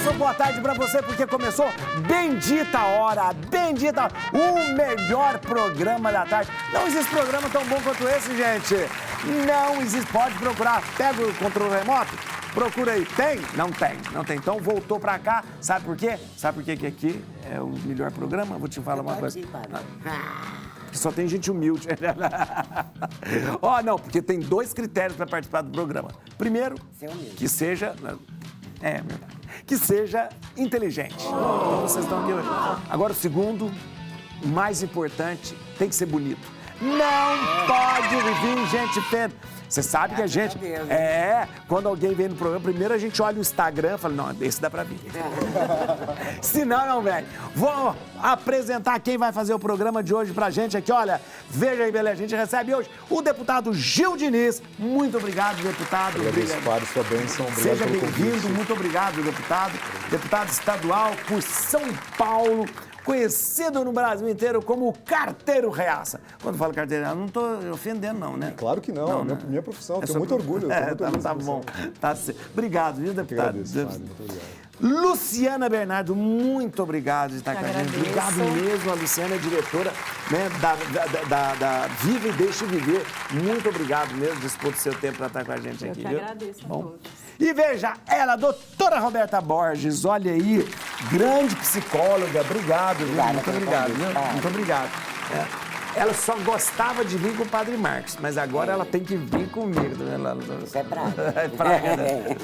começou boa tarde pra você, porque começou Bendita Hora, Bendita, o melhor programa da tarde. Não existe programa tão bom quanto esse, gente. Não existe, pode procurar, pega o controle remoto, procura aí. Tem? Não tem, não tem. Então voltou pra cá, sabe por quê? Sabe por quê que aqui é o melhor programa? Vou te falar uma coisa. Só tem gente humilde. Ó, não, porque tem dois critérios para participar do programa. Primeiro, que seja... É verdade. Que seja inteligente. Então vocês estão aqui hoje. Agora, o segundo, mais importante, tem que ser bonito. Não pode vir gente feia. Você sabe que a gente... quando alguém vem no programa, primeiro a gente olha o Instagram e fala, não, esse dá pra vir. Se não, velho. Vou apresentar quem vai fazer o programa de hoje pra gente aqui. Olha, veja aí, beleza. A gente recebe hoje o deputado Gil Diniz. Muito obrigado, deputado. Agradeço, padre, sua bênção. Obrigado. Seja bem-vindo. Muito obrigado, deputado. Deputado estadual por São Paulo, conhecido no Brasil inteiro como Carteiro Reaça. Quando eu falo Carteiro Reaça, não estou ofendendo, não, né? Claro que não, minha profissão, tenho muito orgulho. Tá bom, tá certo. Obrigado, viu, deputado? Agradeço, padre, muito obrigado. Luciana Bernardo, muito obrigado de estar com a gente. Obrigado mesmo, a Luciana é diretora, né, da Viva e Deixe Viver. Muito obrigado mesmo de dispor do seu tempo para estar com a gente aqui. Eu que agradeço a todos. E veja, ela, a doutora Roberta Borges, olha aí, grande psicóloga, obrigado, viu? Muito obrigado, viu? Muito obrigado. Ela só gostava de vir com o Padre Marcos, mas agora ela tem que vir comigo. Isso é praga. É praga, né?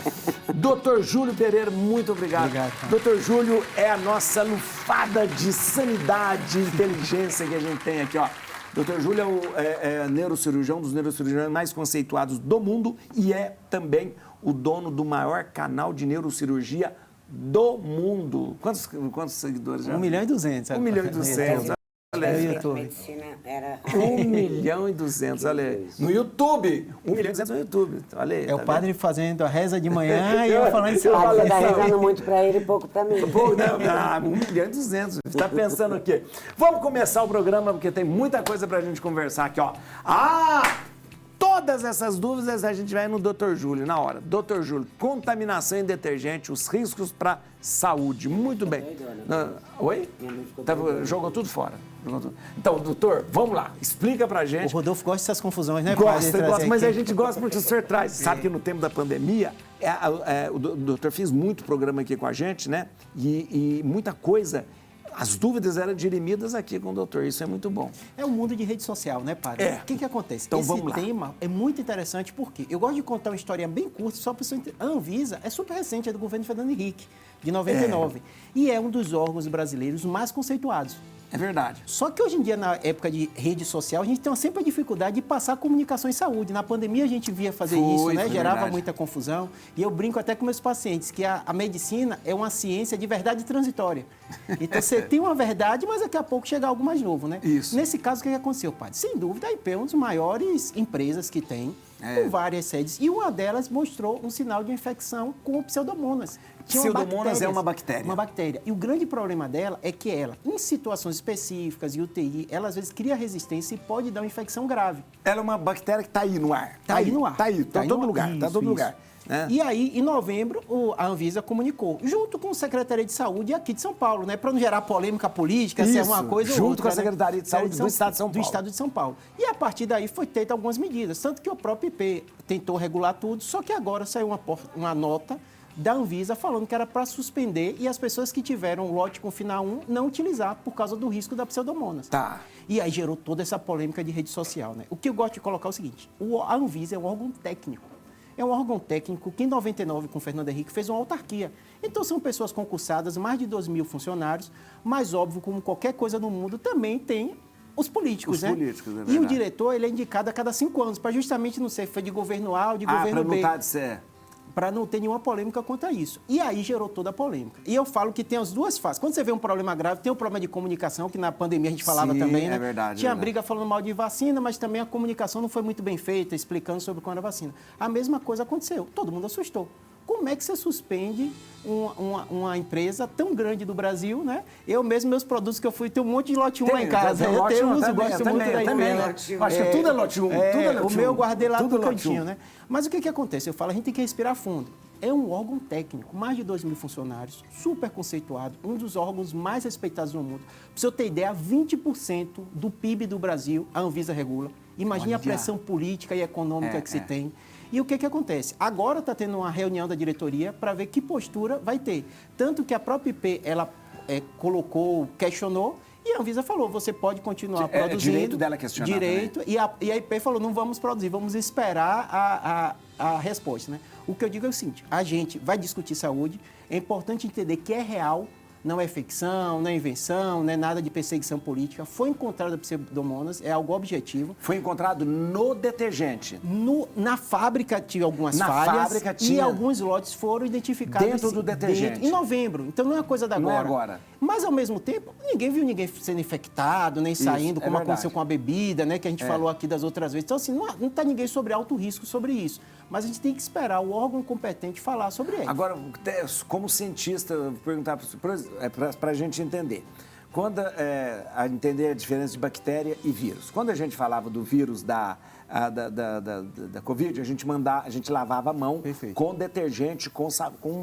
Doutor Júlio Pereira, muito obrigado. Obrigado. Doutor Júlio é a nossa lufada de sanidade e inteligência que a gente tem aqui, ó. Doutor Júlio é neurocirurgião, um dos neurocirurgiões mais conceituados do mundo e é também o dono do maior canal de neurocirurgia do mundo. Quantos seguidores já? 1.200.000. 1.200.000. Medicina era... 1.200.000, olha aí. No YouTube, 1.200.000 no YouTube. Olha aí. É o padre fazendo a reza de manhã e eu falando isso. Padre tá rezando muito pra ele e pouco pra mim. Pô, não, 1.200.000. Você tá pensando o quê? Vamos começar o programa, porque tem muita coisa pra gente conversar aqui, ó. Todas essas dúvidas a gente vai no Dr. Júlio, na hora. Dr. Júlio, contaminação em detergente, os riscos para saúde. Muito bem. Oi? Jogou tudo fora. Então, doutor, vamos lá. Explica pra gente. O Rodolfo gosta dessas confusões, né? Gosta, mas a gente gosta porque o senhor traz. Sabe que no tempo da pandemia, o doutor fez muito programa aqui com a gente, né? E muita coisa... As dúvidas eram dirimidas aqui com o doutor, isso é muito bom. É um mundo de rede social, né, padre? O que acontece? Então, esse vamos lá. tema é muito interessante porque eu gosto de contar uma historinha bem curta, só para você entender. A Anvisa é super recente, é do governo Fernando Henrique, de 99. E é um dos órgãos brasileiros mais conceituados. É verdade. Só que hoje em dia, na época de rede social, a gente tem sempre a dificuldade de passar comunicação em saúde. Na pandemia a gente via fazer isso, né? Gerava verdade. muita confusão. E eu brinco até com meus pacientes que a medicina é uma ciência de verdade transitória. Então você tem uma verdade, mas daqui a pouco chega algo mais novo, né? Isso. Nesse caso, o que aconteceu, padre? Sem dúvida, a IP é uma das maiores empresas que tem, com várias sedes. E uma delas mostrou um sinal de infecção com o Pseudomonas. Pseudomonas é uma bactéria. Uma bactéria. E o grande problema dela é que ela, em situações específicas, em UTI, ela às vezes cria resistência e pode dar uma infecção grave. Ela é uma bactéria que está aí no ar. Está aí no ar. Está aí, está em todo lugar. Está em todo lugar. Né? E aí, em novembro, a Anvisa comunicou, junto com a Secretaria de Saúde aqui de São Paulo, né? Para não gerar polêmica política, se é uma coisa ou outra. Junto com a Secretaria de Saúde do Estado de São Paulo. Do Estado de São Paulo. E a partir daí foi feita algumas medidas, tanto que o próprio IP tentou regular tudo, só que agora saiu uma nota da Anvisa falando que era para suspender e as pessoas que tiveram lote com final 1 não utilizar por causa do risco da Pseudomonas. Tá. E aí gerou toda essa polêmica de rede social, né? O que eu gosto de colocar é o seguinte, a Anvisa é um órgão técnico. É um órgão técnico que em 99, com o Fernando Henrique, fez uma autarquia. Então são pessoas concursadas, mais de 2.000 funcionários, mas óbvio, como qualquer coisa no mundo, também tem os políticos, né? Políticos, é verdade. E o diretor, ele é indicado a cada 5 anos, para justamente não ser foi de governo A ou de governo B. Para não ter nenhuma polêmica quanto a isso. E aí gerou toda a polêmica. E eu falo que tem as duas fases. Quando você vê um problema grave, tem o problema de comunicação, que na pandemia a gente falava também, né? É verdade. Tinha briga falando mal de vacina, mas também a comunicação não foi muito bem feita, explicando sobre qual era a vacina. A mesma coisa aconteceu. Todo mundo assustou. Como é que você suspende uma empresa tão grande do Brasil, né? Eu mesmo, meus produtos que eu fui, tenho um monte de lote 1 lá em casa. Eu tenho uns, gosto muito da ideia. Acho que tudo é lote 1. O meu eu guardei lá no cantinho, né? Mas o que acontece? Eu falo, a gente tem que respirar fundo. é um órgão técnico, mais de 2.000 funcionários, super conceituado, um dos órgãos mais respeitados no mundo. Para você ter ideia, 20% do PIB do Brasil, a Anvisa regula. Imagine a pressão política e econômica que se tem. E o que acontece? Agora está tendo uma reunião da diretoria para ver que postura vai ter. Tanto que a própria IP, ela questionou, e a Anvisa falou, você pode continuar produzindo. É direito dela questionar direito, e a IP falou, não vamos produzir, vamos esperar a resposta. Né? O que eu digo é o seguinte, a gente vai discutir saúde, é importante entender que é real, não é ficção, não é invenção, não é nada de perseguição política. Foi encontrado a Pseudomonas, é algo objetivo. Foi encontrado no detergente. Na fábrica tinha algumas Na falhas fábrica tinha... e alguns lotes foram identificados dentro do detergente. Em novembro. Então não é coisa da agora. Não é agora. Mas ao mesmo tempo, ninguém viu ninguém sendo infectado, nem saindo, como aconteceu com a bebida, né, que a gente falou aqui das outras vezes. Então assim, não está ninguém sobre alto risco sobre isso. Mas a gente tem que esperar o órgão competente falar sobre ele. Agora, como cientista, eu vou perguntar para a gente entender. A entender a diferença de bactéria e vírus. Quando a gente falava do vírus da Covid, a gente lavava a mão com detergente, com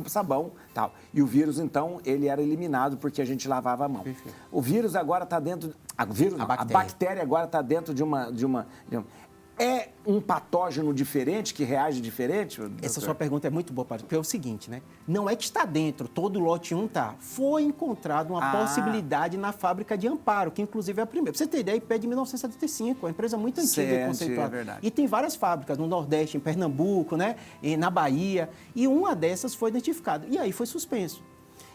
sabão e tal. E o vírus, então, ele era eliminado porque a gente lavava a mão. O vírus agora está dentro... A bactéria agora está dentro de uma... É um patógeno diferente, que reage diferente? Essa sua pergunta é muito boa, padre, porque é o seguinte, né? Não é que está dentro, todo lote 1 está. Foi encontrado uma possibilidade na fábrica de Amparo, que inclusive é a primeira. Pra você ter ideia, a IP é de 1975, uma empresa muito antiga e conceituada. É verdade. E tem várias fábricas no Nordeste, em Pernambuco, né? E na Bahia, e uma dessas foi identificada. E aí foi suspenso.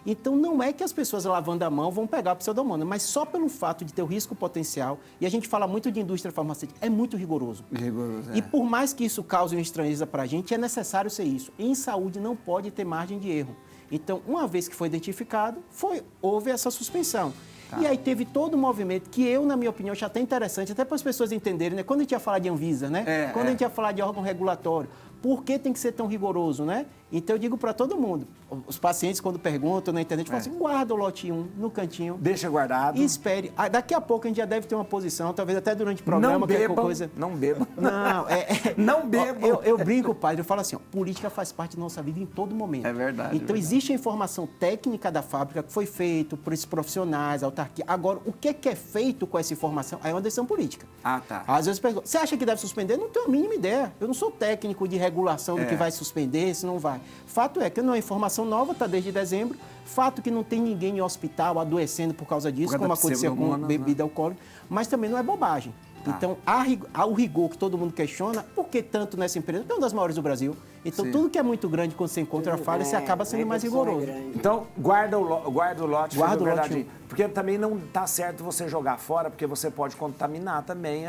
Então, não é que as pessoas lavando a mão vão pegar a Pseudomonas, mas só pelo fato de ter o risco potencial, e a gente fala muito de indústria farmacêutica, é muito rigoroso. E por mais que isso cause uma estranheza para a gente, é necessário ser isso. Em saúde não pode ter margem de erro. Então, uma vez que foi identificado, houve essa suspensão. E aí teve todo um movimento que eu, na minha opinião, achei até interessante, até para as pessoas entenderem, né? Quando a gente ia falar de Anvisa, né? Quando a gente ia falar de órgão regulatório, por que tem que ser tão rigoroso, né? Então eu digo para todo mundo, os pacientes quando perguntam na internet, falam assim, guarda o lote 1 no cantinho. Deixa guardado. E espere. Daqui a pouco a gente já deve ter uma posição, talvez até durante o programa. Não bebam, coisa... não bebam. Não, não bebam. Eu brinco, padre, eu falo assim, política faz parte da nossa vida em todo momento. É verdade. Então existe a informação técnica da fábrica que foi feita por esses profissionais, autarquia. Agora, o que é feito com essa informação? Aí é uma decisão política. Às vezes perguntam, você acha que deve suspender? Não tenho a mínima ideia. Eu não sou técnico de regulação do que vai suspender, se não vai. Fato é que não é informação nova, está desde dezembro. Fato que não tem ninguém em hospital adoecendo por causa disso, como aconteceu com bebida alcoólica. Mas também não é bobagem. Então, há o rigor que todo mundo questiona, por que tanto nessa empresa? Porque é uma das maiores do Brasil. Então, tudo que é muito grande, quando você encontra a falha, você acaba sendo mais rigoroso. Então, guarda o lote. Guarda o lote. Porque também não está certo você jogar fora, porque você pode contaminar também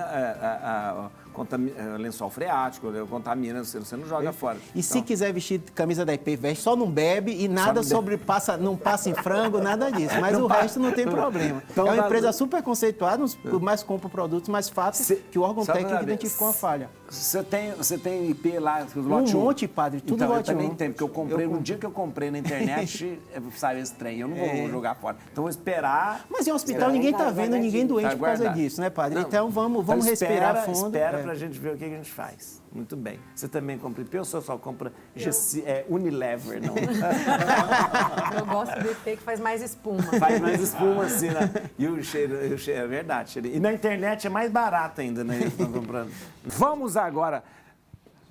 lençol freático, contamina, você não joga fora. E se quiser vestir camisa da IP, veste, só não bebe e nada não passa em frango, nada disso. Mas o resto não tem problema. Então, é uma empresa super conceituada, mais compra produtos, mais fatos que o órgão técnico identificou a falha. Você tem IP lá, lote 1? Um monte, padre, tudo então, lote 1. Eu também tenho, porque eu comprei, no dia que eu comprei na internet, saiu esse trem, eu não vou jogar fora. Então, vou esperar... Mas em hospital ninguém está vendo ninguém doente por causa disso, né, padre? Não, então, vamos respirar fundo. Espera pra gente ver o que a gente faz. Muito bem. Você também compra IP ou só compra Unilever, não? Eu gosto do IP que faz mais espuma. Faz mais espuma, assim, né? E o cheiro, é verdade. Cheiro. E na internet é mais barato ainda, né? Eles estão comprando. Vamos agora.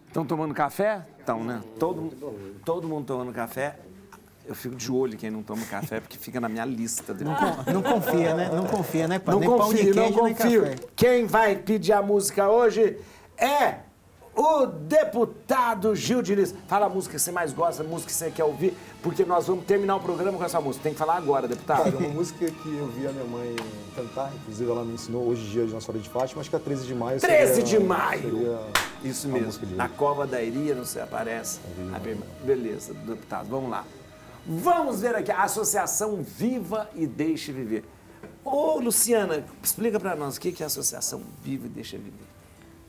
Estão tomando café? Estão, né? Todo mundo tomando café. Eu fico de olho quem não toma café, porque fica na minha lista. Não confia, né? Não confia, né? Não confio, não confio. Quem vai pedir a música hoje é o deputado Gil Diniz. Fala a música que você mais gosta, a música que você quer ouvir, porque nós vamos terminar o programa com essa música. Tem que falar agora, deputado. É uma música que eu vi a minha mãe cantar, inclusive ela me ensinou hoje dia de Nossa Senhora de Fátima, acho que é 13 de maio. 13 de maio! Isso mesmo, na Cova da Iria, não sei, aparece. Beleza, deputado, vamos lá. Vamos ver aqui a Associação Viva e Deixe Viver. Ô, Luciana, explica para nós o que é a Associação Viva e Deixe Viver.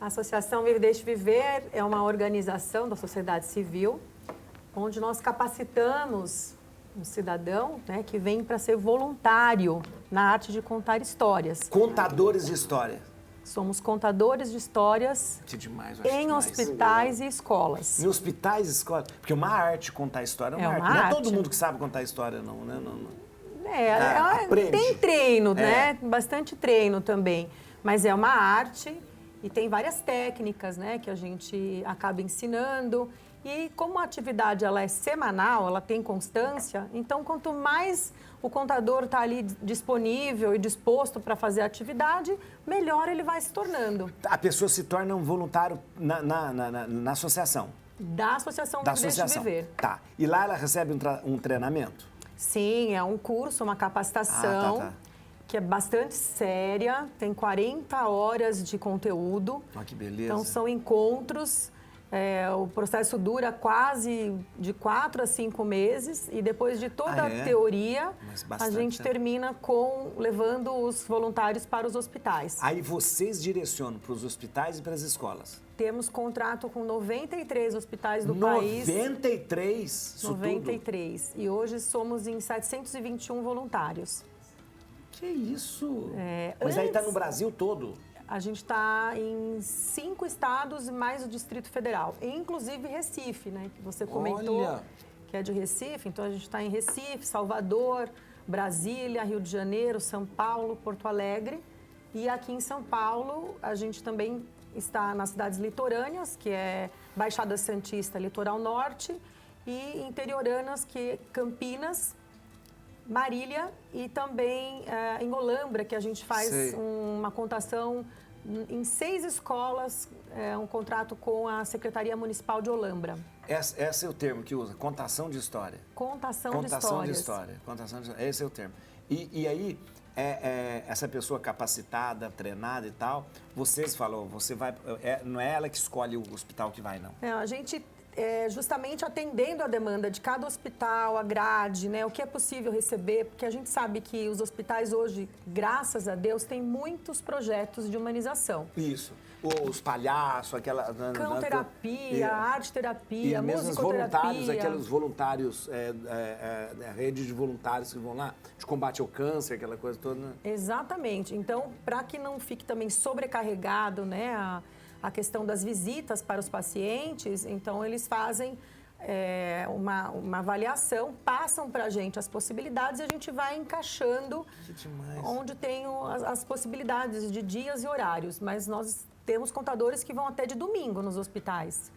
A Associação Viva e Deixe Viver é uma organização da sociedade civil, onde nós capacitamos um cidadão, né, que vem para ser voluntário na arte de contar histórias. Contadores de história. Somos contadores de histórias Que demais, eu acho em demais. hospitais e escolas. Em hospitais e escolas. Porque é uma arte contar história, é uma É arte. uma Não é arte. todo mundo que sabe contar história, não, né? Tem aprende. treino, né? Bastante treino também. Mas é uma arte e tem várias técnicas, né? Que a gente acaba ensinando. E como a atividade ela é semanal, ela tem constância, então quanto mais o contador está ali disponível e disposto para fazer a atividade, melhor ele vai se tornando. A pessoa se torna um voluntário na associação. Da Associação Da Viver associação. Deixe Viver. Tá. E lá ela recebe um treinamento? Sim, é um curso, uma capacitação tá. que é bastante séria, tem 40 horas de conteúdo. Olha que beleza. Então são encontros, o processo dura quase de 4 a 5 meses e depois de toda Ah, é? a teoria, Mas a bastante, gente né? termina levando os voluntários para os hospitais. Aí vocês direcionam para os hospitais e para as escolas? Temos contrato com 93 hospitais do país. 93? Isso 93. E hoje somos em 721 voluntários. tudo? Que isso? Mas aí tá no Brasil todo? A gente está em 5 estados e mais o Distrito Federal, inclusive Recife, né? Que você comentou Olha! que é de Recife. Então a gente está em Recife, Salvador, Brasília, Rio de Janeiro, São Paulo, Porto Alegre. E aqui em São Paulo a gente também está nas cidades litorâneas, que é Baixada Santista, Litoral Norte, e interioranas, que é Campinas, Marília e também em Olambra, que a gente faz Sei. uma contação em 6 escolas, um contrato com a Secretaria Municipal de Olambra. Esse é o termo que usa, contação de história. Contação de Contação de histórias. história. Contação de história. Esse é o termo. E aí, essa pessoa capacitada, treinada e tal, vocês falam, você vai. Não é ela que escolhe o hospital que vai, não. A gente, justamente atendendo a demanda de cada hospital, a grade, né, o que é possível receber, porque a gente sabe que os hospitais hoje, graças a Deus, têm muitos projetos de humanização. Isso. Os palhaços, aquela... Cão-terapia, arte-terapia, E mesmo os musicoterapia. voluntários, aqueles voluntários, a rede de voluntários que vão lá, de combate ao câncer, aquela coisa toda, né? Exatamente. Então, para que não fique também sobrecarregado, né, a questão das visitas para os pacientes, então eles fazem uma avaliação, passam para a gente as possibilidades e a gente vai encaixando Que demais. onde tem as possibilidades de dias e horários. Mas nós temos contadores que vão até de domingo nos hospitais.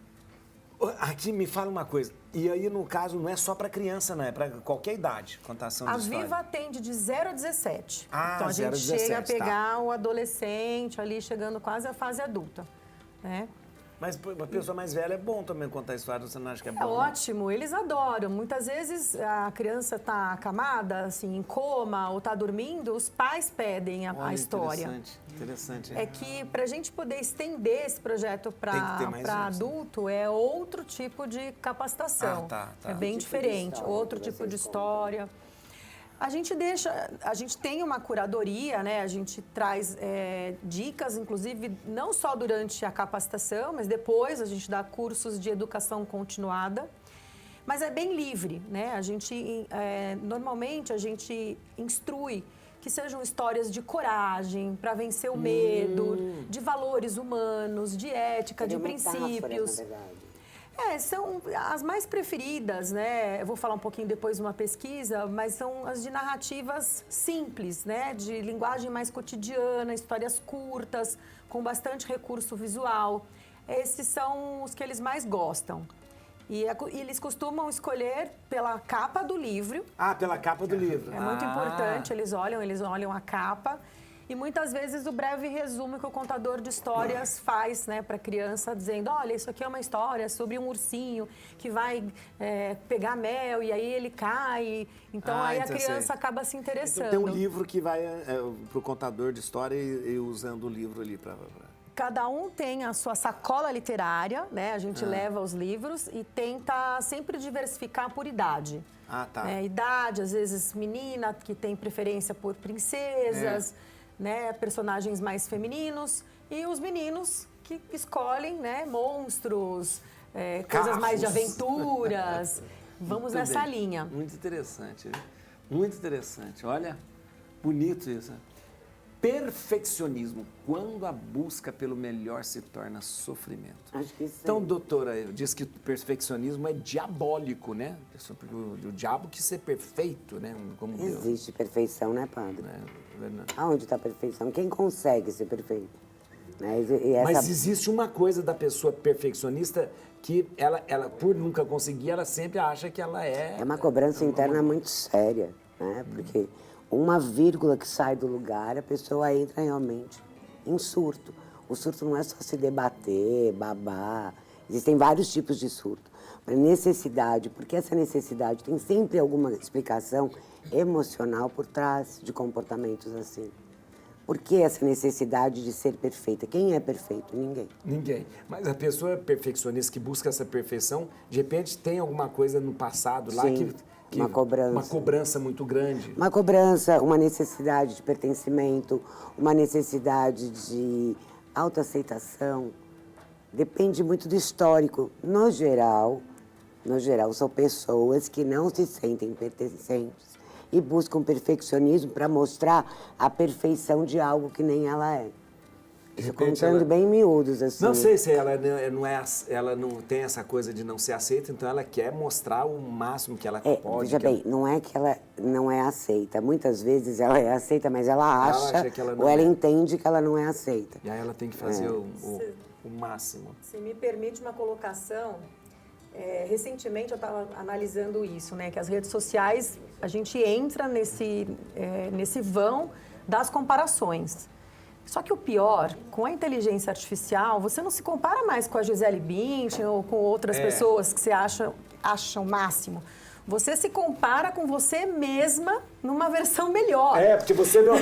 Aqui me fala uma coisa, e aí no caso não é só para criança, não, é para qualquer idade, contação de A história. Viva atende de 0 a 17. Ah, então a 0 a gente 17, chega a pegar tá. o adolescente ali, chegando quase à fase adulta, né? Mas uma pessoa mais velha é bom também contar história, você não acha que é bom? É não? ótimo, eles adoram. Muitas vezes a criança está acamada, assim, em coma ou está dormindo, os pais pedem a Olha, história. Interessante. É que para a gente poder estender esse projeto Tem que ter mais para gente, né? adulto é outro tipo de capacitação. Tá. É bem diferente, história outro que tipo vocês de história. A gente tem uma curadoria, né? A gente traz dicas, inclusive, não só durante a capacitação, mas depois a gente dá cursos de educação continuada. Mas é bem livre, né? Normalmente a gente instrui que sejam histórias de coragem, para vencer o medo, de valores humanos, de ética, de princípios. Na verdade. São as mais preferidas, né? Eu vou falar um pouquinho depois de uma pesquisa, mas são as de narrativas simples, né? De linguagem mais cotidiana, histórias curtas, com bastante recurso visual. Esses são os que eles mais gostam. E eles costumam escolher pela capa do livro. Ah, pela capa do livro. É muito importante, eles olham a capa. E muitas vezes o breve resumo que o contador de histórias faz, né, para a criança, dizendo, olha, isso aqui é uma história sobre um ursinho que vai pegar mel e aí ele cai. Então aí a criança acaba se interessando. Então tem um livro que vai para o contador de história e usando o livro ali para... Cada um tem a sua sacola literária, né? A gente leva os livros e tenta sempre diversificar por idade. Ah, tá. Idade, às vezes menina que tem preferência por princesas, né? Personagens mais femininos. E os meninos que escolhem, né? Monstros, coisas mais de aventuras. Vamos Muito nessa bem. linha. Muito interessante. Muito interessante. Olha, bonito isso. Perfeccionismo, quando a busca pelo melhor se torna sofrimento. Acho que sim. Então, doutora, diz que o perfeccionismo é diabólico, né? Porque o diabo quis ser perfeito, né? Como Deus. Existe perfeição, né, padre? Né? Aonde está a perfeição? Quem consegue ser perfeito? Né? Mas existe uma coisa da pessoa perfeccionista que ela, por nunca conseguir, ela sempre acha que ela é... É uma cobrança interna muito séria, né? Porque uma vírgula que sai do lugar, a pessoa entra realmente em surto. O surto não é só se debater, babar. Existem vários tipos de surto. Mas necessidade, porque essa necessidade tem sempre alguma explicação emocional por trás de comportamentos assim. Por que essa necessidade de ser perfeita? Quem é perfeito? Ninguém. Ninguém. Mas a pessoa perfeccionista que busca essa perfeição, de repente tem alguma coisa no passado lá Sim, uma cobrança. Uma cobrança muito grande. Uma cobrança, uma necessidade de pertencimento, uma necessidade de autoaceitação. Depende muito do histórico. No geral, são pessoas que não se sentem pertencentes e buscam perfeccionismo para mostrar a perfeição de algo que nem ela é. Isso contando bem miúdos, assim. Não sei se ela não tem essa coisa de não ser aceita, então ela quer mostrar o máximo que ela pode. Veja bem, não é que ela não é aceita. Muitas vezes ela é aceita, mas ela acha que ela não ou ela é. entende que ela não é aceita. E aí ela tem que fazer o máximo. Se me permite uma colocação, recentemente eu estava analisando isso, né? Que as redes sociais, a gente entra nesse vão das comparações. Só que o pior, com a inteligência artificial, você não se compara mais com a Gisele Bündchen ou com outras pessoas que você acha o máximo. Você se compara com você mesma numa versão melhor. Porque você não...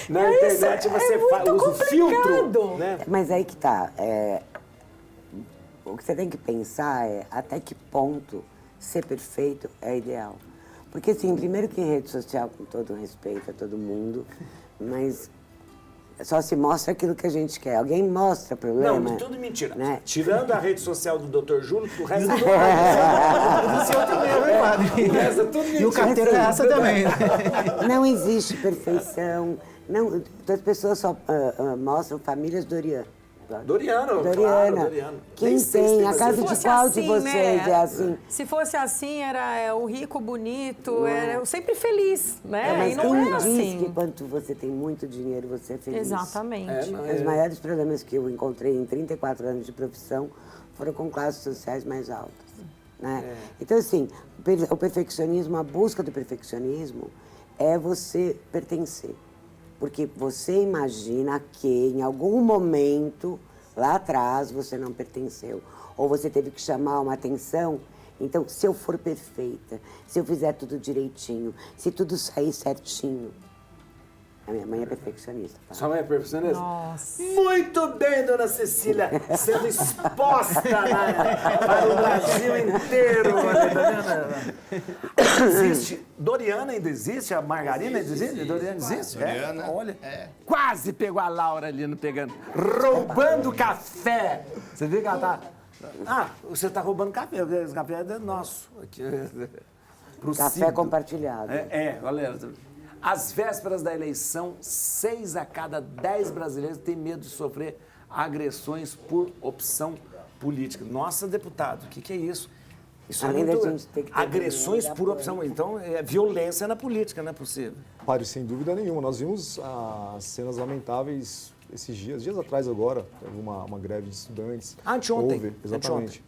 na internet você usa o filtro. Né? Mas aí que tá. O que você tem que pensar é até que ponto ser perfeito é ideal. Porque, assim, primeiro que em rede social, com todo respeito a todo mundo, mas só se mostra aquilo que a gente quer. Alguém mostra problema. Não, tudo mentira. Né? Tirando a rede social do Dr. Júlio, o resto tudo O resto é tudo mentira. E o carteiro é essa também. Não existe perfeição. Não, as pessoas só mostram famílias Doriana. Doriano. Quem Nem sei se tem? tem A mais casa isso. de qual de vocês é assim? Se fosse assim, era o rico, bonito, era sempre feliz, né? Mas e não quem é diz assim. que quando você tem muito dinheiro, você é feliz? Exatamente. Os maiores problemas que eu encontrei em 34 anos de profissão foram com classes sociais mais altas. Né? Então, assim, o perfeccionismo, a busca do perfeccionismo é você pertencer. Porque você imagina que em algum momento, lá atrás, você não pertenceu. Ou você teve que chamar uma atenção. Então, se eu for perfeita, se eu fizer tudo direitinho, se tudo sair certinho... A minha mãe é perfeccionista. Tá? Sua mãe é perfeccionista? Nossa. Muito bem, dona Cecília, sendo exposta para o Brasil inteiro. Tá vendo? Existe. Doriana ainda existe? A Margarina ainda existe? Doriana existe? Doriana, Olha. Quase pegou a Laura ali pegando. Roubando café. Você viu que ela tá... você tá roubando café. Esse café é nosso. Aqui, pro Café Cido. compartilhado. Galera. Às vésperas da eleição, 6 a cada 10 brasileiros têm medo de sofrer agressões por opção política. Nossa, deputado, o que é isso? Isso Além é da muito... gente ter que ter agressões dinheiro, por apoio. opção. Então, é violência na política, não é possível. Padre, sem dúvida nenhuma. Nós vimos as cenas lamentáveis esses dias atrás agora. Teve uma greve de estudantes. Anteontem. Houve, exatamente.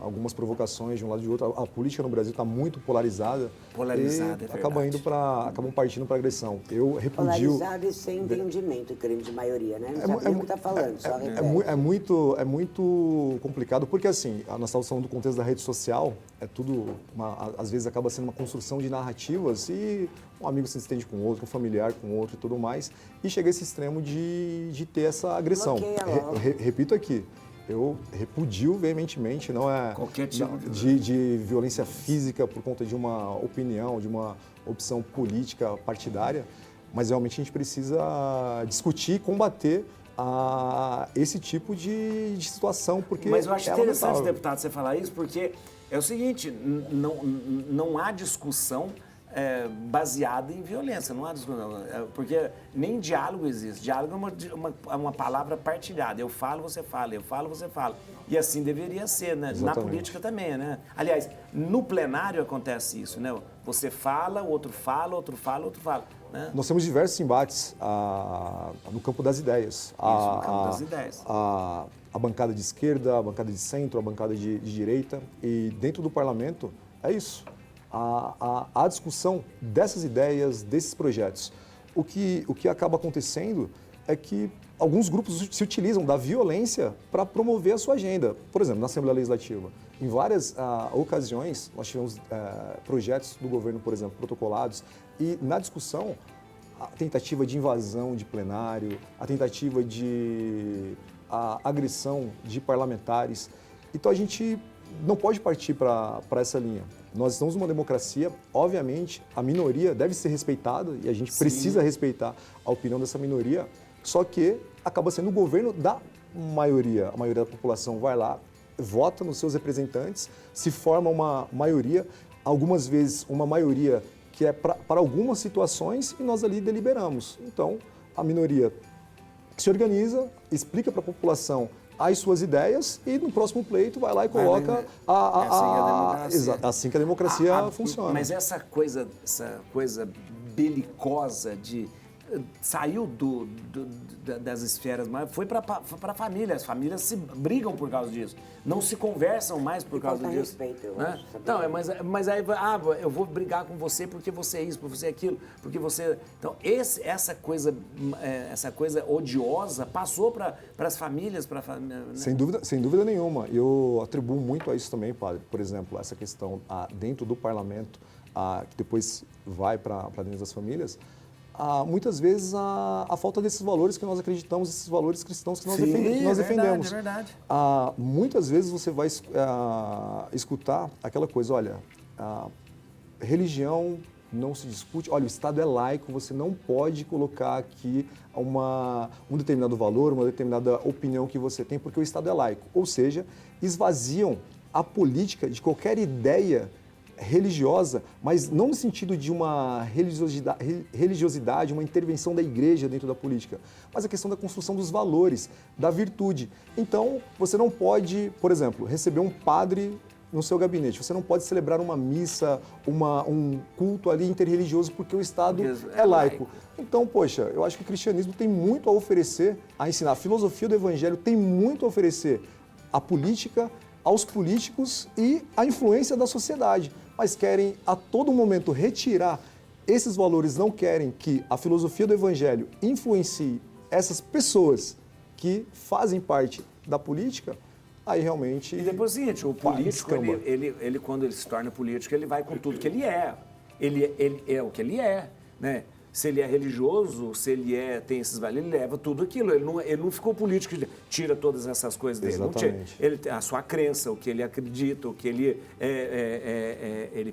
Algumas provocações de um lado e de outro. A política no Brasil está muito polarizada. Polarizada, e é acabam partindo para agressão. Eu repudio... Polarizado e sem entendimento, grande maioria, né? Não sabe nem o que está falando, só repete. É muito complicado, porque assim, nós estávamos falando do contexto da rede social, às vezes acaba sendo uma construção de narrativas e um amigo se entende com outro, um familiar com outro e tudo mais, e chega a esse extremo de ter essa agressão. Repito aqui, eu repudio veementemente, não é qualquer tipo de violência física por conta de uma opinião, de uma opção política partidária, mas realmente a gente precisa discutir e combater esse tipo de situação, porque Mas eu acho interessante, lamentável. deputado, você falar isso, porque é o seguinte, não há discussão baseada em violência, não há discussão. Porque nem diálogo existe. Diálogo é uma palavra partilhada. Eu falo, você fala. Eu falo, você fala. E assim deveria ser, né? Na política também, né? Aliás, no plenário acontece isso, né? Você fala, o outro fala, outro fala, outro fala. Né? Nós temos diversos embates no campo das ideias. No campo das ideias. A bancada de esquerda, a bancada de centro, a bancada de direita. E dentro do parlamento, é isso. A discussão dessas ideias, desses projetos. O que acaba acontecendo é que alguns grupos se utilizam da violência para promover a sua agenda. Por exemplo, na Assembleia Legislativa. Em várias ocasiões, nós tivemos projetos do governo, por exemplo, protocolados, e na discussão, a tentativa de invasão de plenário, a tentativa de agressão de parlamentares. Então, a gente não pode partir para essa linha. Nós estamos numa democracia, obviamente, a minoria deve ser respeitada e a gente precisa respeitar a opinião dessa minoria, só que acaba sendo o governo da maioria. A maioria da população vai lá, vota nos seus representantes, se forma uma maioria, algumas vezes uma maioria que é para algumas situações e nós ali deliberamos. Então, a minoria se organiza, explica para a população as suas ideias e no próximo pleito vai lá e coloca assim que a democracia funciona. Mas essa coisa belicosa saiu das esferas, mas foi para a família. As famílias se brigam por causa disso. Não se conversam mais por causa disso. Respeito, eu né? acho, Não, mas aí, eu vou brigar com você porque você é isso, porque você é aquilo, porque você... Então, essa coisa odiosa passou para as famílias, para a família... Né? Sem dúvida nenhuma. Eu atribuo muito a isso também, padre. Por exemplo, essa questão dentro do parlamento, que depois vai para dentro das famílias, muitas vezes a falta desses valores que nós acreditamos, esses valores cristãos que nós defendemos. É verdade. Muitas vezes você vai escutar aquela coisa, olha, religião não se discute, olha, o Estado é laico, você não pode colocar aqui um determinado valor, uma determinada opinião que você tem, porque o Estado é laico. Ou seja, esvaziam a política de qualquer ideia religiosa, mas não no sentido de uma religiosidade, uma intervenção da igreja dentro da política, mas a questão da construção dos valores, da virtude. Então, você não pode, por exemplo, receber um padre no seu gabinete, você não pode celebrar uma missa, um culto ali interreligioso porque o Estado é laico. Então, poxa, eu acho que o cristianismo tem muito a oferecer, a ensinar. A filosofia do evangelho tem muito a oferecer à política, aos políticos e à influência da sociedade, mas querem a todo momento retirar esses valores, não querem que a filosofia do evangelho influencie essas pessoas que fazem parte da política, aí realmente... E depois é o seguinte, o político, ele quando ele se torna político, ele vai com tudo que ele é. Ele é o que ele é, né? Se ele é religioso, se ele tem esses valores, ele leva tudo aquilo. Ele não ficou político, tira todas essas coisas dele. Exatamente. Ele tem a sua crença, o que ele acredita, o que ele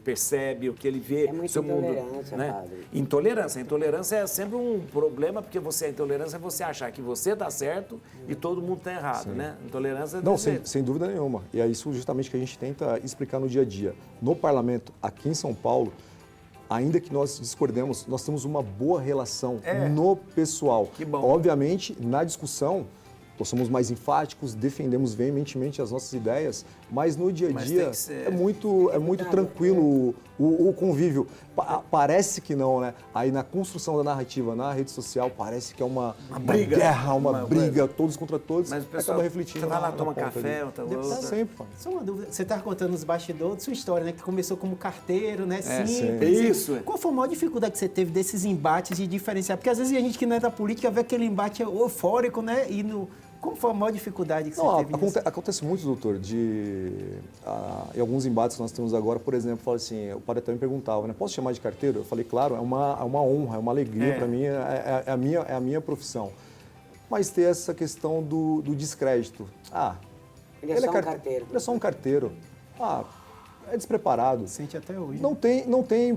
percebe, o que ele vê. É muita seu intolerância, mundo, né? padre. Intolerância. Intolerância é sempre um problema, porque a intolerância é você achar que você está certo e todo mundo está errado, né? Intolerância... Não, sem dúvida nenhuma. E é isso justamente que a gente tenta explicar no dia a dia. No parlamento, aqui em São Paulo, ainda que nós discordemos, nós temos uma boa relação no pessoal. Que bom. Obviamente, na discussão, nós somos mais enfáticos, defendemos veementemente as nossas ideias, mas no dia a dia é muito tranquilo o convívio. Parece que não, né? Aí na construção da narrativa na rede social, parece que é uma briga, guerra, uma briga, todos contra todos, mas o pessoal, acaba refletindo. você vai lá, na toma ponta café, ali. outra coisa. Sempre. Só uma dúvida, você estava contando nos bastidores sua história, né? Que começou como carteiro, né? Simples. Isso. Qual foi a maior dificuldade que você teve desses embates de diferenciar? Porque às vezes a gente que não é da política vê aquele embate eufórico, né? Como foi a maior dificuldade que você teve nisso? Acontece muito, doutor, em alguns embates que nós temos agora, por exemplo, fala assim, o padre até me perguntava, né, posso chamar de carteiro? Eu falei, claro, é uma honra, é uma alegria para mim, é a minha profissão. Mas tem essa questão do descrédito. Ele é só um carteiro. Ele é só um carteiro. É despreparado. Sente até hoje. Não tem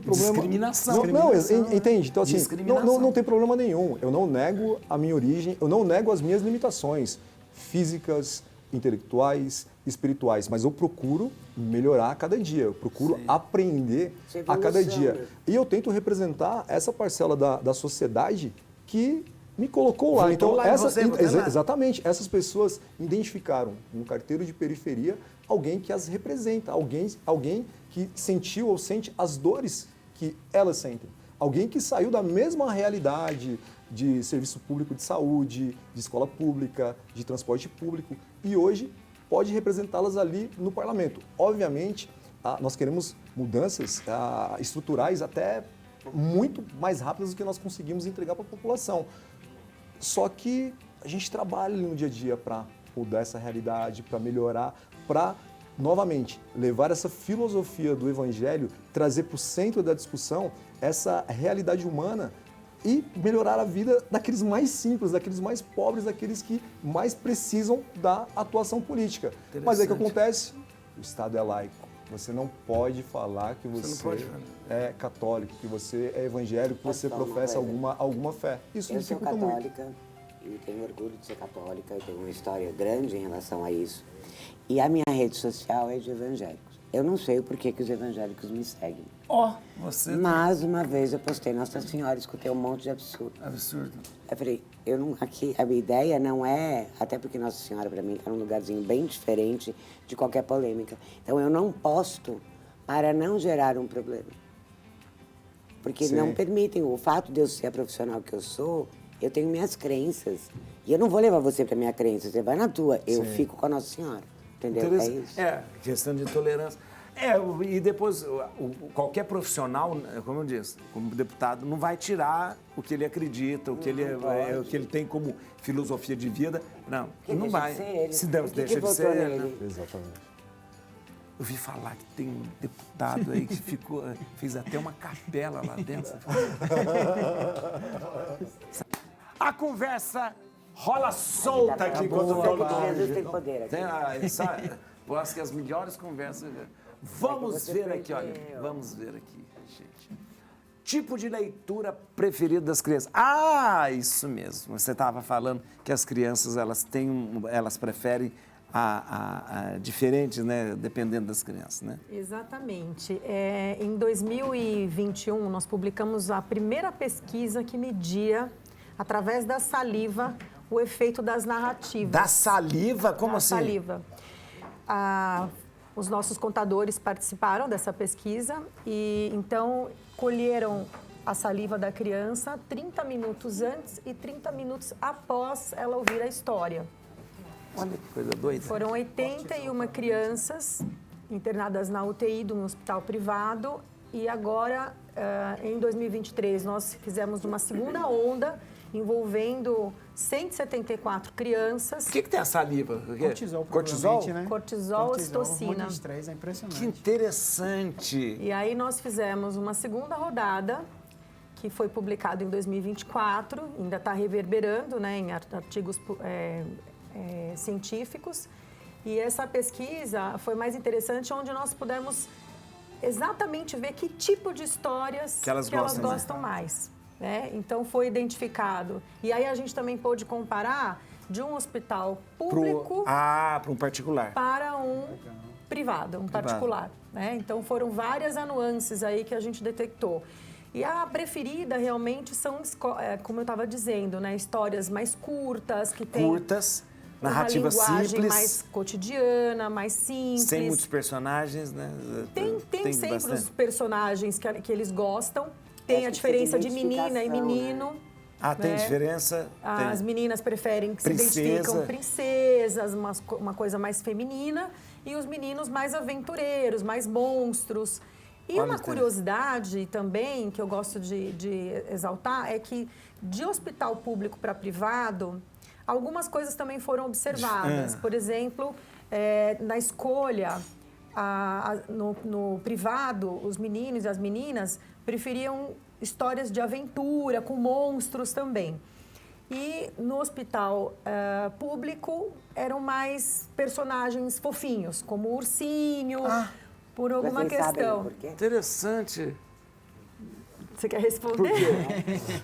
problema. Discriminação. Não, entende? Então, assim, Discriminação. não tem problema nenhum. Eu não nego a minha origem, eu não nego as minhas limitações físicas, intelectuais, espirituais, mas eu procuro melhorar a cada dia, eu procuro aprender a cada dia. E eu tento representar essa parcela da sociedade que me colocou lá. Então, exatamente, essas pessoas identificaram no carteiro de periferia alguém que as representa, alguém que sentiu ou sente as dores que elas sentem. Alguém que saiu da mesma realidade de serviço público de saúde, de escola pública, de transporte público, e hoje pode representá-las ali no parlamento. Obviamente, nós queremos mudanças estruturais até muito mais rápidas do que nós conseguimos entregar para a população. Só que a gente trabalha no dia a dia para mudar essa realidade, para melhorar, para, novamente, levar essa filosofia do Evangelho, trazer para o centro da discussão essa realidade humana e melhorar a vida daqueles mais simples, daqueles mais pobres, daqueles que mais precisam da atuação política. Mas é que acontece, o Estado é laico. Você não pode falar que você é católico, que você é evangélico, que você professa alguma fé. Isso eu sou dificulta muito. católica e tenho orgulho de ser católica, eu tenho uma história grande em relação a isso. E a minha rede social é de evangélicos. Eu não sei o porquê que os evangélicos me seguem. Você... Mas uma vez eu postei Nossa Senhora, escutei um monte de absurdo. Absurdo. Eu falei, aqui, a minha ideia não é, até porque Nossa Senhora para mim está num lugarzinho bem diferente de qualquer polêmica. Então eu não posto para não gerar um problema. Porque não permitem, o fato de eu ser a profissional que eu sou, eu tenho minhas crenças. E eu não vou levar você para minha crença, você vai na tua. Eu fico com a Nossa Senhora. Entendeu? É isso. Questão de tolerância. E depois, qualquer profissional, como eu disse, como deputado, não vai tirar o que ele acredita, o que ele tem como filosofia de vida. Não vai. Se Deus deixa de ser ele. Exatamente. Eu vi falar que tem um deputado aí que fez até uma capela lá dentro. A conversa rola solta aqui quando eu falo. Jesus tem poder aqui. Eu acho que as melhores conversas... Vamos ver aqui, olha. Vamos ver aqui, gente. Tipo de leitura preferido das crianças. Isso mesmo. Você estava falando que as crianças, elas preferem diferentes, né? Dependendo das crianças, né? Exatamente. Em 2021, nós publicamos a primeira pesquisa que media, através da saliva, o efeito das narrativas. Da saliva? Como assim? Da saliva. Os nossos contadores participaram dessa pesquisa e, então, colheram a saliva da criança 30 minutos antes e 30 minutos após ela ouvir a história. Olha que coisa doida. Foram 81 crianças internadas na UTI de um hospital privado e agora, em 2023, nós fizemos uma segunda onda envolvendo 174 crianças. O que tem a saliva? Cortisol? Né? Cortisol, ocitocina. Hormônio de estresse, é impressionante. Que interessante. E aí nós fizemos uma segunda rodada, que foi publicada em 2024, ainda está reverberando, né, em artigos científicos. E essa pesquisa foi mais interessante, onde nós pudemos exatamente ver que tipo de histórias que elas gostam mais. Né? Então, foi identificado. E aí, a gente também pôde comparar de um hospital público para um particular. Para um privado, particular. Né? Então, foram várias nuances aí que a gente detectou. E a preferida, realmente, são, como eu estava dizendo, né? Histórias mais curtas, que tem... Narrativa uma linguagem simples, mais cotidiana, mais simples. Sem muitos personagens, né? Tem sempre bastante. Os personagens que eles gostam. Tem a diferença de menina e menino. Né? Tem diferença? As meninas preferem que se identificam princesas, uma coisa mais feminina. E os meninos mais aventureiros, mais monstros. E uma curiosidade também, que eu gosto de exaltar, é que de hospital público para privado, algumas coisas também foram observadas. Por exemplo, na escolha, no privado, os meninos e as meninas preferiam histórias de aventura, com monstros também. E no hospital público, eram mais personagens fofinhos, como o ursinho, por alguma questão. Interessante. Você quer responder?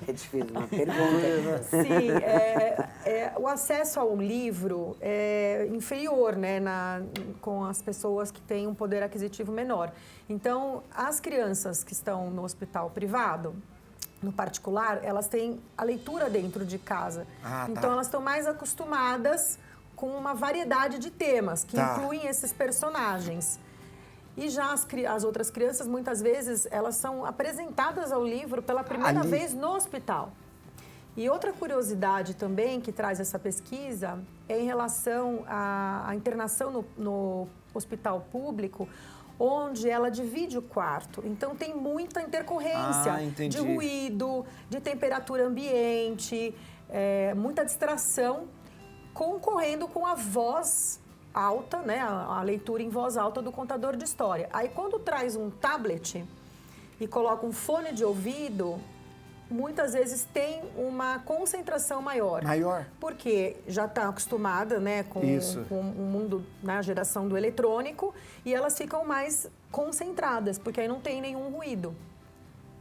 É difícil uma pergunta. Sim, o acesso ao livro é inferior, né, com as pessoas que têm um poder aquisitivo menor. Então, as crianças que estão no hospital privado, no particular, elas têm a leitura dentro de casa. Então, elas estão mais acostumadas com uma variedade de temas que incluem esses personagens. E já as outras crianças, muitas vezes, elas são apresentadas ao livro pela primeira vez no hospital. E outra curiosidade também que traz essa pesquisa é em relação à internação no hospital público, onde ela divide o quarto. Então, tem muita intercorrência de ruído, de temperatura ambiente, muita distração, concorrendo com a voz alta, né, a leitura em voz alta do contador de história. Aí, quando traz um tablet e coloca um fone de ouvido, muitas vezes tem uma concentração maior. Porque já está acostumada, né, com o mundo, na geração do eletrônico, e elas ficam mais concentradas, porque aí não tem nenhum ruído.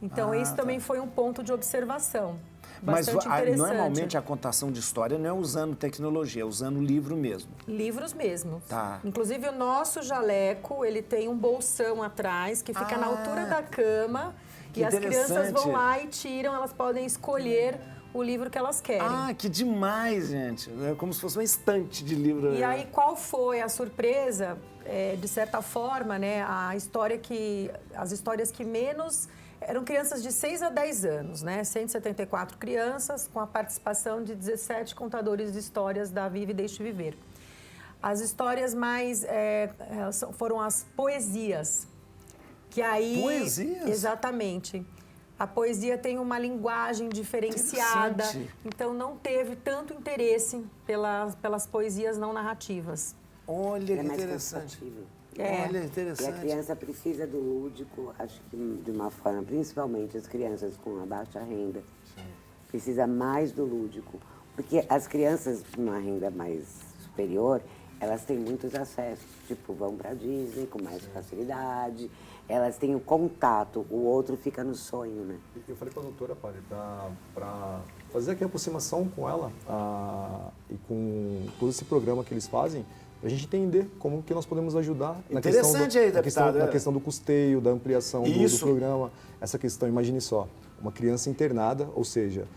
Então, isso também foi um ponto de observação. Mas interessante. normalmente a contação de história não é usando tecnologia, é usando livro mesmo. Livros mesmo. Tá. Inclusive, o nosso jaleco, ele tem um bolsão atrás que fica na altura da cama. E as crianças vão lá e tiram, elas podem escolher o livro que elas querem. Que demais, gente. É como se fosse uma estante de livro. E aí, qual foi a surpresa? De certa forma, né, as histórias que menos... Eram crianças de 6 a 10 anos, né? 174 crianças, com a participação de 17 contadores de histórias da Vive e Deixe Viver. As histórias mais... foram as poesias. Que aí... Poesias? Exatamente. A poesia tem uma linguagem diferenciada, então não teve tanto interesse pelas poesias não narrativas. Olha que mais interessante. cansativo. Olha, E interessante. a criança precisa do lúdico, acho que de uma forma, principalmente as crianças com a baixa renda, precisa mais do lúdico. Porque as crianças de uma renda mais superior, elas têm muitos acessos, tipo, vão para a Disney com mais facilidade, elas têm o contato, o outro fica no sonho, né? Eu falei para a doutora, Padre, para fazer aqui a aproximação com ela e com todo esse programa que eles fazem, para a gente entender como que nós podemos ajudar na questão do custeio, da ampliação do programa. Essa questão, imagine só, uma criança internada, ou seja,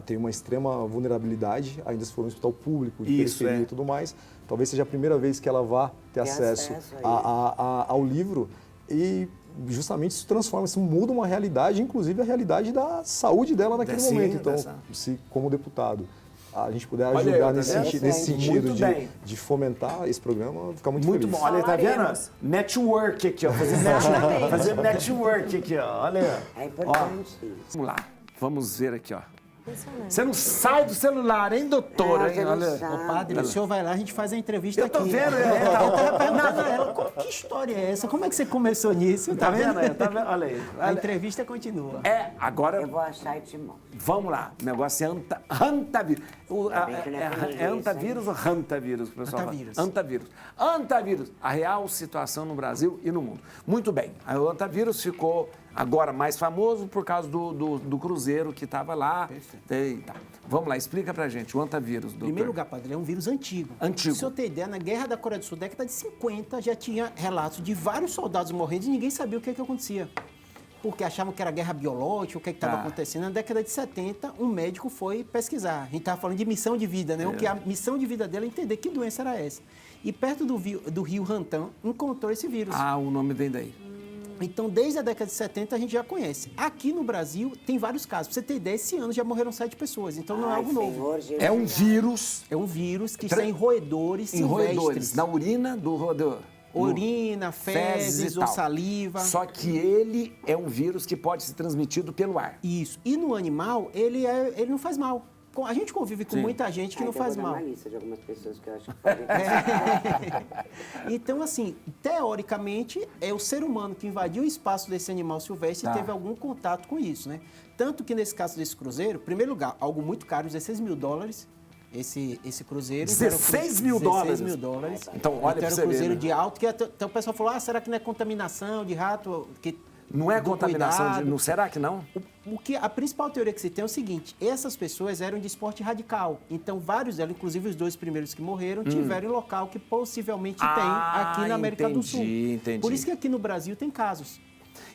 tem uma extrema vulnerabilidade, ainda se for um hospital público, de periferia e tudo mais, talvez seja a primeira vez que ela vá ter acesso ao livro e justamente isso transforma, isso muda uma realidade, inclusive a realidade da saúde dela naquele momento. Então, se como deputado a gente puder ajudar nesse sentido de fomentar esse programa, fica muito feliz. Muito bom. Olha, tá vendo? Network aqui, ó. Fazer network aqui, ó. Olha. É importante isso. Vamos lá. Vamos ver aqui, ó. Você não sai do celular, hein, doutora? Hein? Olha. Ô, padre, o senhor vai lá, a gente faz a entrevista aqui. Eu tô vendo. Eu tava perguntando a ela, que história é essa? Como é que você começou nisso? Tá vendo? Olha aí. A entrevista continua. Agora... Eu vou achar e te mostro. Vamos lá. O negócio é hantavírus. É hantavírus ou hantavírus, pessoal? Hantavírus. A real situação no Brasil e no mundo. Muito bem. O hantavírus ficou agora mais famoso por causa do cruzeiro que estava lá. Perfeito. Vamos lá, explica pra gente o hantavírus, doutor. Em primeiro lugar, padre, ele é um vírus antigo. Se o senhor ter ideia, na Guerra da Coreia do Sul, década de 50, já tinha relatos de vários soldados morrendo e ninguém sabia o que acontecia. Porque achavam que era guerra biológica, o que estava acontecendo. Na década de 70, um médico foi pesquisar. A gente estava falando de missão de vida, né? Que a missão de vida dela é entender que doença era essa. E perto do rio Rantan, encontrou esse vírus. O nome vem daí. Então, desde a década de 70, a gente já conhece. Aqui no Brasil, tem vários casos. Pra você ter ideia, esse ano já morreram 7 pessoas. Então, não é algo novo. É um vírus. É um vírus que está em roedores silvestres. Na urina do roedor. Urina, fezes ou saliva. Só que ele é um vírus que pode ser transmitido pelo ar. Isso. E no animal, ele não faz mal. A gente convive com muita gente que não faz mal. Uma lista de algumas pessoas que eu acho que podem Então, assim, teoricamente, é o ser humano que invadiu o espaço desse animal silvestre e teve algum contato com isso, né? Tanto que nesse caso desse cruzeiro, em primeiro lugar, algo muito caro, $16 mil, esse cruzeiro. $16 mil? $16 mil. Então, olha era um cruzeiro de alto, que até o pessoal falou, será que não é contaminação de rato? Que Não é do contaminação cuidado. de... Não, será que não? A principal teoria que se tem é o seguinte, essas pessoas eram de esporte radical, então vários delas, inclusive os 2 primeiros que morreram, tiveram em local que possivelmente tem aqui na América do Sul. Entendi. Por isso que aqui no Brasil tem casos.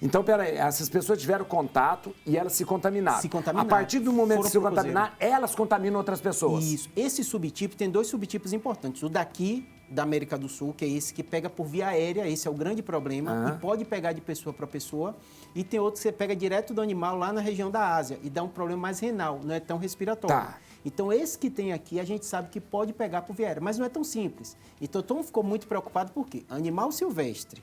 Então, peraí, essas pessoas tiveram contato e elas se contaminaram. Se contaminaram. A partir do momento Foram que se pro contaminar, elas contaminam outras pessoas. Isso. Esse subtipo tem 2 subtipos importantes. O daqui, da América do Sul, que é esse que pega por via aérea, esse é o grande problema, e pode pegar de pessoa para pessoa. E tem outro que você pega direto do animal lá na região da Ásia e dá um problema mais renal, não é tão respiratório. Tá. Então, esse que tem aqui, a gente sabe que pode pegar por via aérea, mas não é tão simples. Então, todo mundo ficou muito preocupado por quê? Animal silvestre,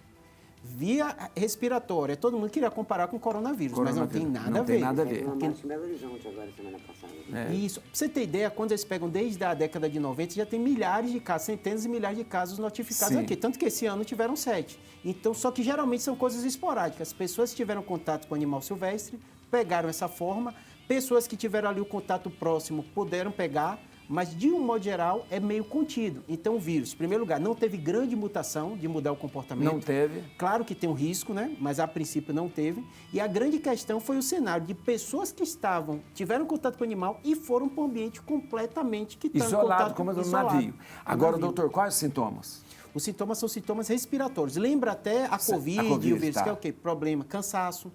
via respiratória, todo mundo queria comparar com coronavírus, mas não tem nada a ver. Não tem nada a ver. Teve uma morte em Belo Horizonte agora, semana passada. Isso. Pra você ter ideia, quando eles pegam desde a década de 90, já tem milhares de casos, centenas e milhares de casos notificados Sim. aqui. Tanto que esse ano tiveram 7. Então, só que geralmente são coisas esporádicas. As pessoas que tiveram contato com animal silvestre pegaram essa forma. Pessoas que tiveram ali o contato próximo puderam pegar, mas de um modo geral é meio contido. Então o vírus, em primeiro lugar, não teve grande mutação de mudar o comportamento. Não teve. Claro que tem um risco, né? Mas a princípio não teve. E a grande questão foi o cenário de pessoas que tiveram contato com o animal e foram para um ambiente completamente que estão em Isolado, contato como no isolado, navio. no Agora, navio. doutor, quais os sintomas? Os sintomas são sintomas respiratórios. Lembra até a Covid, o vírus, tá. que é o quê? Problema, cansaço.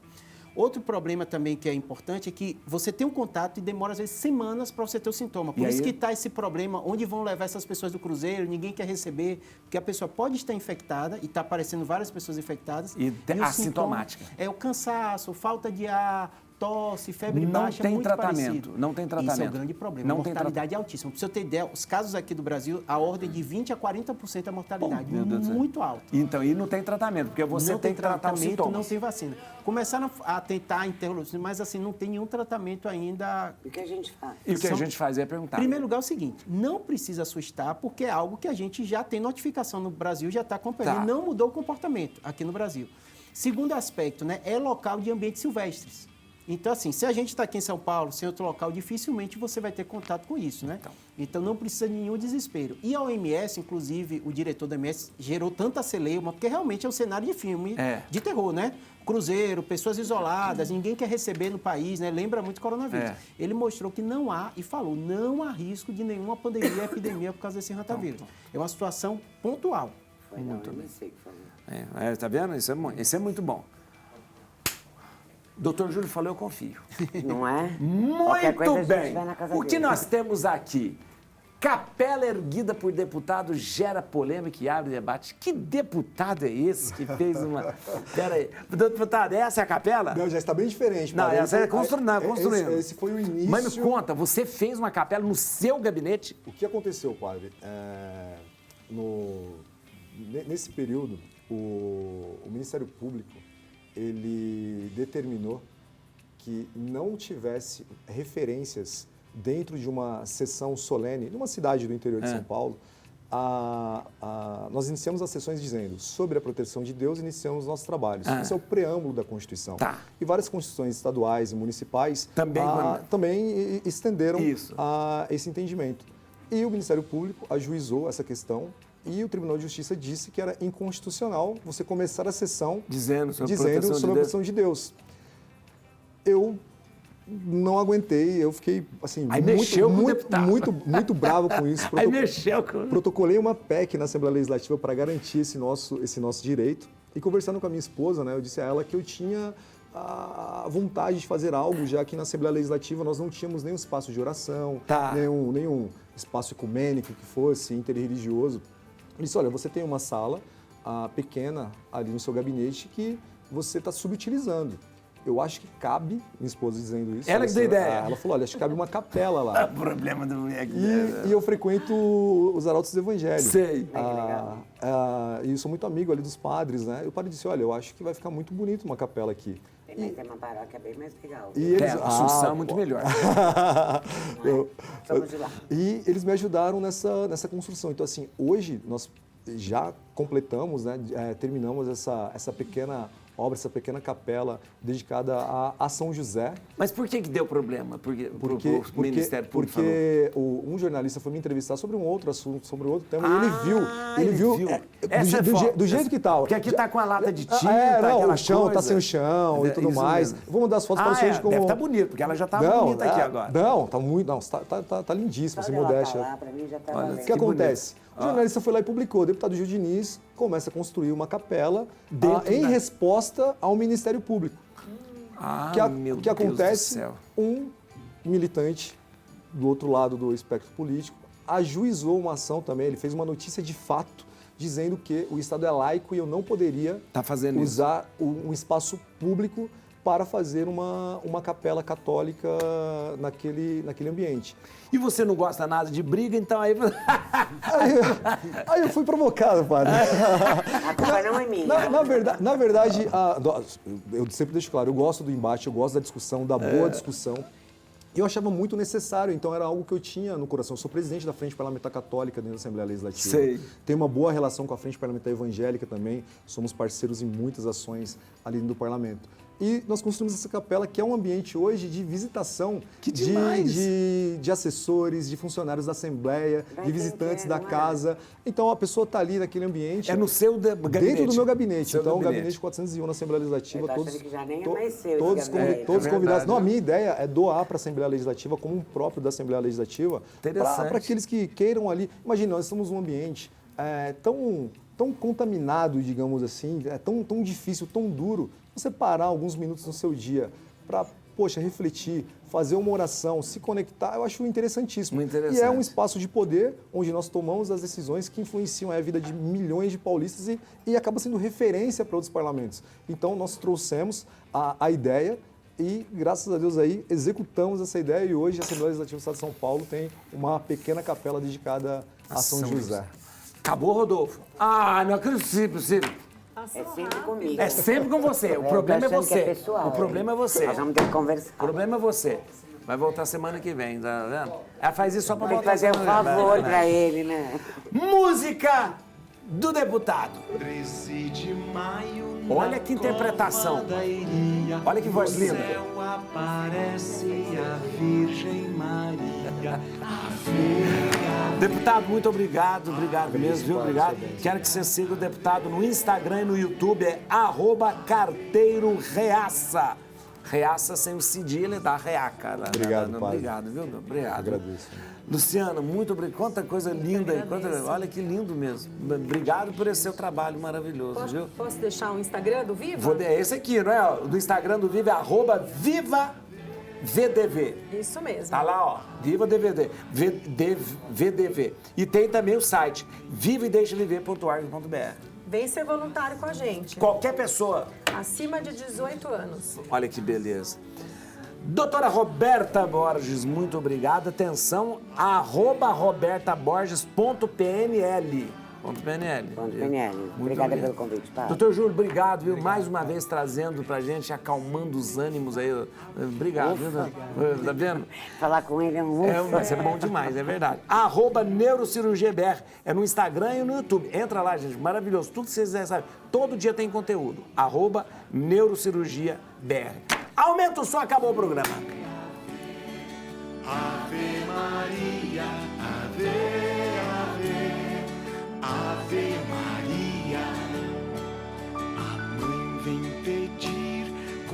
Outro problema também que é importante é que você tem um contato e demora, às vezes, semanas para você ter o sintoma. Por E isso aí? que está esse problema, onde vão levar essas pessoas do cruzeiro, ninguém quer receber, porque a pessoa pode estar infectada e está aparecendo várias pessoas infectadas. E o sintoma assintomática. é o cansaço, falta de ar, tosse, febre Não baixa, tem muito tratamento, parecido. não tem Isso é tratamento. o grande problema. Não A tem mortalidade é altíssima. Para você ter ideia, os casos aqui do Brasil, a ordem de 20% a 40% é a mortalidade. Meu Deus do céu. Muito alta. Então, e não tem tratamento, porque você Não tem que tratar os sintomas. não tem vacina. Começaram a tentar interrupção, mas assim, não tem nenhum tratamento ainda. O que a gente faz? E o que a São- gente faz é perguntar. Em primeiro lugar, é o seguinte, não precisa assustar, porque é algo que a gente já tem notificação no Brasil, já está acompanhando, Tá. não mudou o comportamento aqui no Brasil. Segundo aspecto, né, é local de ambientes silvestres. Então, assim, se a gente está aqui em São Paulo, sem outro local, dificilmente você vai ter contato com isso, né? Então não precisa de nenhum desespero. E a OMS, inclusive, o diretor da OMS, gerou tanta celeuma, porque realmente é um cenário de filme, de terror, né? Cruzeiro, pessoas isoladas, ninguém quer receber no país, né? Lembra muito coronavírus. Ele mostrou que não há, e falou, não há risco de nenhuma pandemia, epidemia por causa desse rotavírus. É uma situação pontual. Foi não, eu não sei o que falou. Tá vendo? Isso é muito bom. Doutor Júlio falou, eu confio. Não é? Qualquer coisa a Muito gente bem. vai na casa O que dele. nós temos aqui? Capela erguida por deputado gera polêmica e abre debate. Que deputado é esse que fez uma... Pera aí. Deputado, essa é a capela? Não, já está bem diferente. Não, Padre. essa é Ele foi- construindo. Esse foi o início. Mas me conta, você fez uma capela no seu gabinete? O que aconteceu, padre? Nesse período, o Ministério Público ele determinou que não tivesse referências dentro de uma sessão solene, numa cidade do interior de São Paulo. Nós iniciamos as sessões dizendo sobre a proteção de Deus, iniciamos nossos trabalhos. Esse é o preâmbulo da Constituição. Tá. E várias constituições estaduais e municipais também estenderam esse entendimento. E o Ministério Público ajuizou essa questão e o Tribunal de Justiça disse que era inconstitucional você começar a sessão Dizendo sobre a proteção de Deus. Eu não aguentei, eu fiquei assim, Aí mexeu com o deputado. muito bravo com isso. Aí mexeu com... Protocolei uma PEC na Assembleia Legislativa para garantir esse nosso direito. E conversando com a minha esposa, né, eu disse a ela que eu tinha a vontade de fazer algo, já que na Assembleia Legislativa nós não tínhamos nenhum espaço de oração, nenhum espaço ecumênico que fosse interreligioso. Eu disse, olha, você tem uma sala pequena ali no seu gabinete que você está subutilizando. Eu acho que cabe, minha esposa dizendo isso. Ela que deu ideia. Ela falou, olha, acho que cabe uma capela lá. O problema do moleque. E eu frequento os arautos do Evangelho. Sei. E eu sou muito amigo ali dos padres, né? E o padre disse, olha, eu acho que vai ficar muito bonito uma capela aqui. Tem uma paróquia bem mais legal. E eles, Assunção é muito melhor. Somos de lá. E eles me ajudaram nessa construção. Então, assim, hoje nós já completamos, né, terminamos essa pequena obra, essa pequena capela dedicada a São José. Mas por que deu problema? Porque o Ministério Público porque um jornalista foi me entrevistar sobre um outro assunto, sobre outro tema, e ele viu do jeito que tal. Porque aqui tá com a lata de tinta, o chão tá sem o chão e tudo mais. Mesmo. Vou mandar as fotos para vocês como... Deve estar bonito, porque ela já tá bonita aqui agora. Não, tá muito... Não, tá lindíssimo, sem modéstia. Tá lá, pra mim já tá O que acontece? O jornalista foi lá e publicou, o deputado Gil Diniz começa a construir uma capela em resposta ao Ministério Público. Meu que acontece? Deus do céu. Um militante do outro lado do espectro político ajuizou uma ação também, ele fez uma notícia de fato dizendo que o Estado é laico e eu não poderia usar um espaço público para fazer uma capela católica naquele ambiente. E você não gosta nada de briga, então aí... aí eu fui provocado, padre. A culpa não é minha. Na verdade, eu sempre deixo claro, eu gosto do embate, eu gosto da discussão, da boa discussão. E eu achava muito necessário, então era algo que eu tinha no coração. Eu sou presidente da Frente Parlamentar Católica dentro da Assembleia Legislativa. Sei. Tenho uma boa relação com a Frente Parlamentar Evangélica também. Somos parceiros em muitas ações ali dentro do Parlamento. E nós construímos essa capela, que é um ambiente hoje de visitação de assessores, de funcionários da Assembleia, de visitantes da casa. Então a pessoa está ali naquele ambiente. É no seu gabinete? Dentro do meu gabinete. Então, o gabinete. gabinete 401 na Assembleia Legislativa. Que já nem é mais seu, todos é convidados. Não, a minha ideia é doar para a Assembleia Legislativa como um próprio da Assembleia Legislativa. Para aqueles que queiram ali. Imagina, nós estamos num ambiente tão contaminado, digamos assim, tão difícil, tão duro. Você parar alguns minutos no seu dia para, refletir, fazer uma oração, se conectar, eu acho interessantíssimo. Muito interessante. E é um espaço de poder onde nós tomamos as decisões que influenciam a vida de milhões de paulistas e acaba sendo referência para outros parlamentos. Então, nós trouxemos a ideia e, graças a Deus, aí executamos essa ideia e hoje a Assembleia Legislativa do Estado de São Paulo tem uma pequena capela dedicada a São José. Acabou, Rodolfo? Não acredito, possível. É sempre comigo. É sempre com você. O problema é você. Pessoal, o problema é você. Nós vamos ter que conversar. O problema é você. Vai voltar semana que vem, tá vendo? Ela faz isso só pra Tem que voltar fazer um semana que vem. favor pra ele, né? Música do deputado. 13 de maio. Olha que interpretação. Olha que voz linda. No céu aparece a Virgem Maria. Deputado, muito obrigado mesmo, viu? Obrigado. Quero que você siga o deputado no Instagram e no YouTube, é @carteiroreaça. Reaça sem o cedilha da reaca. Obrigado, padre. Obrigado, viu? Obrigado. Agradeço. Luciana, muito obrigado. Quanta coisa linda aí. Olha que lindo mesmo. Obrigado por esse seu trabalho maravilhoso, viu? Posso deixar o Instagram do Viva? É esse aqui, não é? Do Instagram do Viva é @VivaVDV. Isso mesmo. Tá lá, ó. Viva DVD. VDV. E tem também o site vivaedeixaviver.org.br. Vem ser voluntário com a gente. Qualquer pessoa. Acima de 18 anos. Olha que beleza. Doutora Roberta Borges, muito obrigado. Atenção, @robertaborges.pnl. PNL. Obrigada pelo convite, padre. Doutor Júlio, obrigado, viu? Mais uma vez trazendo pra gente, acalmando os ânimos aí. Obrigado, viu? Tá vendo? Falar com ele é um Mas é bom demais, é verdade. @neurocirurgiabr. É no Instagram e no YouTube. Entra lá, gente. Maravilhoso. Tudo que vocês sabem. Todo dia tem conteúdo. @neurocirurgiabr. Aumenta o som, acabou o programa. Ave Maria, Ave